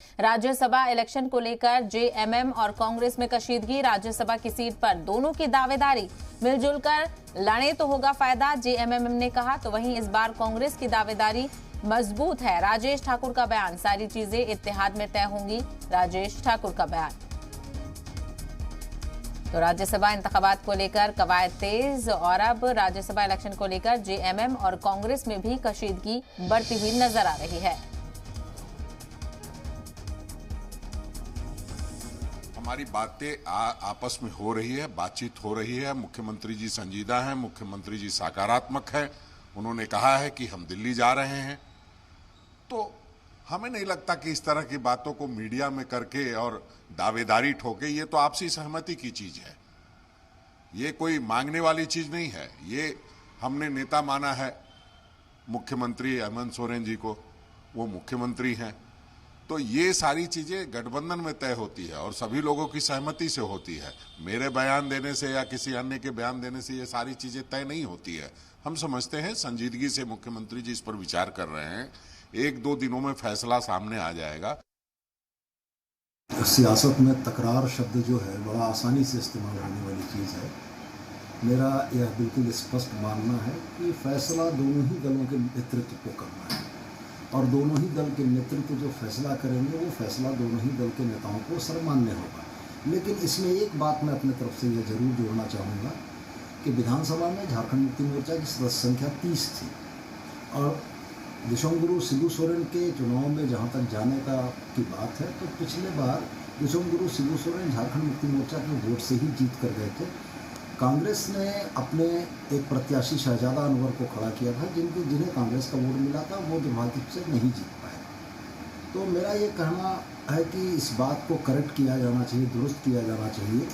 Rajya Sabha election को लेकर JMM और कांग्रेस में कशीदगी। राज्यसभा की सीट पर दोनों की दावेदारी, मिलजुल कर लड़े तो होगा फायदा, जेएमएम ने कहा। तो वहीं इस बार कांग्रेस की दावेदारी मजबूत है। राजेश ठाकुर का बयान, सारी चीजें इत्तेहाद में तय होंगी, राजेश ठाकुर का बयान। तो राज्यसभा इंतखाबात को लेकर कवायद तेज और अब राज्यसभा इलेक्शन को लेकर जेएमएम और कांग्रेस में भी कशीदगी बढ़ती हुई नजर आ रही है। हमारी बातें आपस में हो रही है, बातचीत हो रही है। मुख्यमंत्री जी संजीदा हैं, मुख्यमंत्री जी सकारात्मक हैं। उन्होंने कहा है कि हम दिल्ली जा रहे हैं। तो हमें नहीं लगता कि इस तरह की बातों को मीडिया में करके और दावेदारी ठोके, ये तो आपसी सहमति की चीज है। ये कोई मांगने वाली चीज नहीं है। ये हमने नेता माना है मुख्यमंत्री हेमंत सोरेन जी को, वो मुख्यमंत्री हैं। तो ये सारी चीजें गठबंधन में तय होती है और सभी लोगों की सहमति से होती है। मेरे बयान देने से या किसी अन्य के बयान देने से ये सारी चीजें तय नहीं होती है। हम समझते हैं संजीदगी से मुख्यमंत्री जी इस पर विचार कर रहे हैं। 1-2 दिनों में फैसला सामने आ जाएगा। सियासत में तकरार शब्द जो है बड़ा आसानी से इस्तेमाल होने वाली चीज़ है। मेरा यह बिल्कुल स्पष्ट मानना है कि फैसला दोनों ही दलों के नेतृत्व को करना है और दोनों ही दल के नेतृत्व जो फैसला करेंगे वो फैसला दोनों ही दल के नेताओं को सर्वमान्य होगा। लेकिन इसमें एक बात मैं अपनी तरफ से यह जरूर जोड़ना चाहूँगा कि विधानसभा में झारखंड मुक्ति मोर्चा की सदस्य संख्या 30 थी और विश्वगुरु शिबू सोरेन के चुनाव में जहाँ तक जाने की बात है तो पिछले बार विश्वगुरु शिबू सोरेन झारखंड मुक्ति मोर्चा के वोट से ही जीत कर गए थे। कांग्रेस ने अपने एक प्रत्याशी शहजादा अनवर को खड़ा किया था जिन्हें कांग्रेस का वोट मिला था, वो दुर्भाग्य से नहीं जीत पाए। तो मेरा ये कहना है कि इस बात को करेक्ट किया जाना चाहिए, दुरुस्त किया जाना चाहिए।